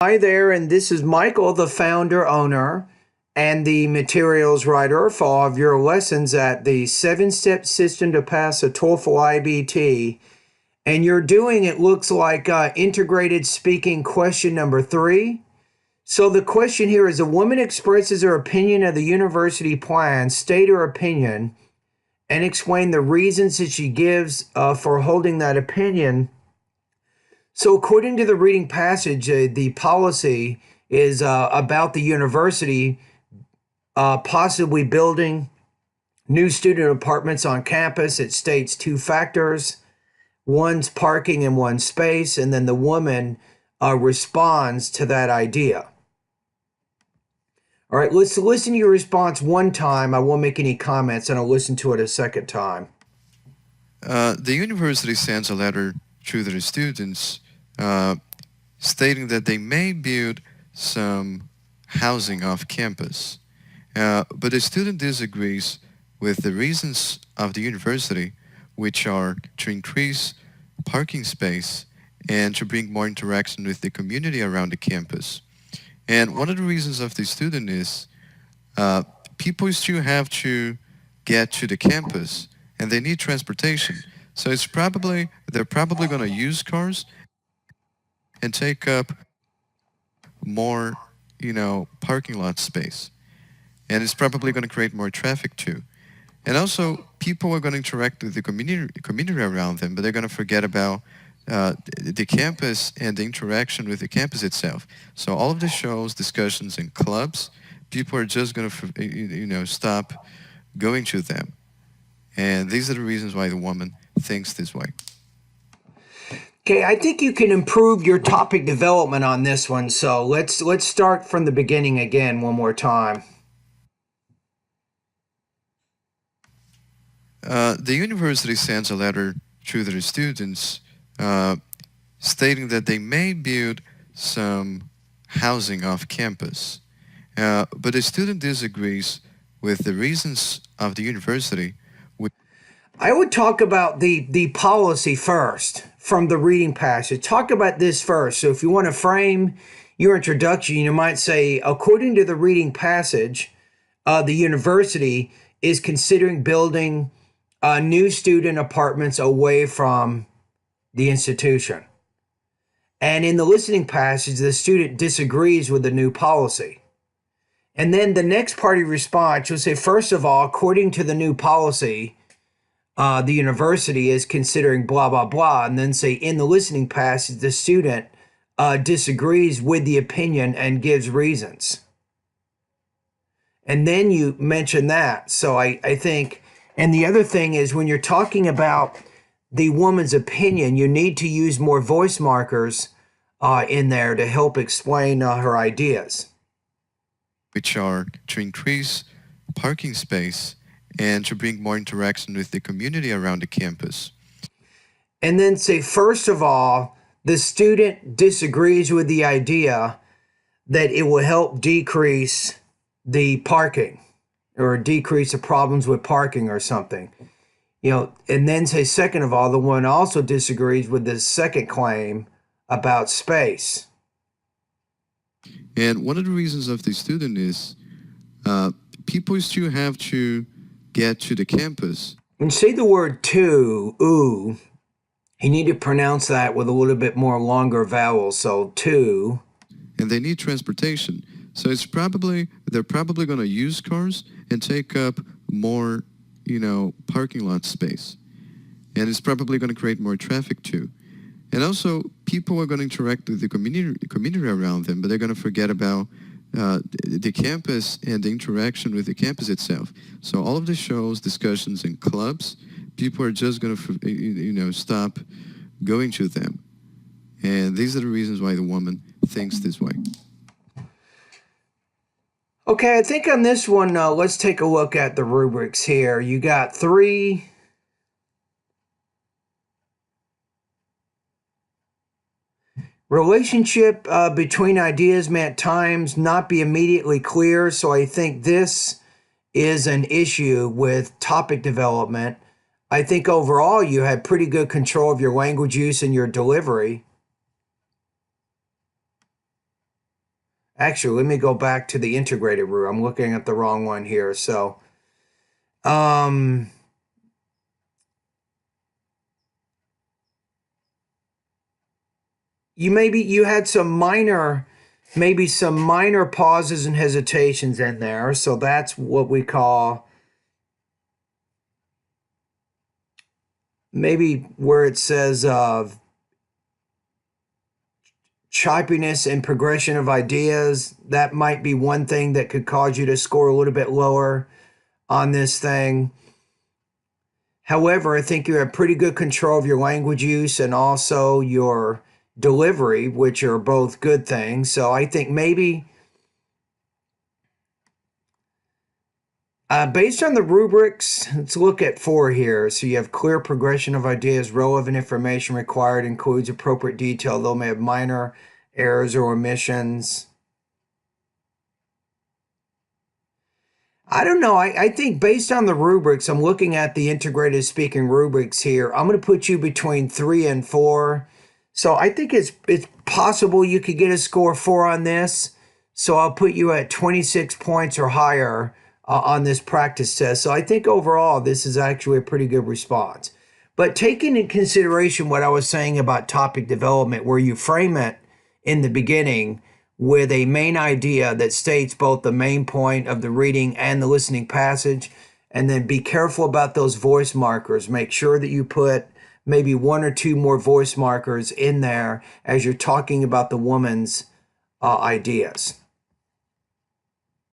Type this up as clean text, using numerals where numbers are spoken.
Hi there, and this is Michael, the founder, owner, and the materials writer for all of your lessons at the 7-Step System to Pass a TOEFL IBT. And you're doing, it looks like, integrated speaking question number 3. So the question here is, a woman expresses her opinion of the university plan. State her opinion and explain the reasons that she gives for holding that opinion. So according to the reading passage, the policy is about the university possibly building new student apartments on campus. It states 2 factors: one's parking and one's space, and then the woman responds to that idea. All right, let's listen to your response one time. I won't make any comments, and I'll listen to it a second time. The university sends a letter to their students stating that they may build some housing off campus, but the student disagrees with the reasons of the university, which are to increase parking space and to bring more interaction with the community around the campus. And one of the reasons of the student is people still have to get to the campus and they need transportation. So they're probably going to use cars and take up more, parking lot space. And it's probably going to create more traffic too. And also, people are going to interact with the community around them, but they're going to forget about the campus and the interaction with the campus itself. So all of the shows, discussions, and clubs, people are just going to, stop going to them. And these are the reasons why the woman thinks this way. Okay, I think you can improve your topic development on this one. So let's start from the beginning again one more time. The university sends a letter to their students stating that they may build some housing off campus, but the student disagrees with the reasons of the university. I would talk about the policy first from the reading passage. Talk about this first. So if you want to frame your introduction, you might say, according to the reading passage, the university is considering building new student apartments away from the institution. And in the listening passage, the student disagrees with the new policy. And then the next part of your response, you'll say, first of all, according to the new policy, the university is considering blah, blah, blah. And then say, in the listening passage, the student disagrees with the opinion and gives reasons. And then you mention that. So I think, and the other thing is when you're talking about the woman's opinion, you need to use more voice markers in there to help explain her ideas. Which are to increase parking space and to bring more interaction with the community around the campus. And then say, first of all, the student disagrees with the idea that it will help decrease the parking or decrease the problems with parking or something. And then say, second of all, the one also disagrees with the second claim about space. And one of the reasons of the student is people still have to get to the campus. And say the word to, ooh, you need to pronounce that with a little bit more longer vowels. So to. And they need transportation. So they're probably going to use cars and take up more, parking lot space. And it's probably going to create more traffic too. And also, people are going to interact with the community around them, but they're going to forget about the campus and the interaction with the campus itself. So all of the shows, discussions, and clubs, people are just going to, stop going to them. And these are the reasons why the woman thinks this way. Okay, I think on this one, let's take a look at the rubrics here. You got 3. Relationship between ideas may at times not be immediately clear, so I think this is an issue with topic development. I think overall you had pretty good control of your language use and your delivery. Actually, let me go back to the integrated rule. I'm looking at the wrong one here. So, um, you had some minor, maybe some minor pauses and hesitations in there. So that's what we call maybe where it says choppiness and progression of ideas. That might be one thing that could cause you to score a little bit lower on this thing. However, I think you have pretty good control of your language use and also your delivery, which are both good things. So I think maybe based on the rubrics, let's look at 4 here. So you have clear progression of ideas, relevant information required, includes appropriate detail, though may have minor errors or omissions. I don't know. I think based on the rubrics, I'm looking at the integrated speaking rubrics here. I'm going to put you between 3 and 4. So I think it's possible you could get a score 4 on this. So I'll put you at 26 points or higher on this practice test. So I think overall this is actually a pretty good response. But taking into consideration what I was saying about topic development, where you frame it in the beginning with a main idea that states both the main point of the reading and the listening passage, and then be careful about those voice markers. Make sure that you put maybe 1 or 2 more voice markers in there as you're talking about the woman's ideas.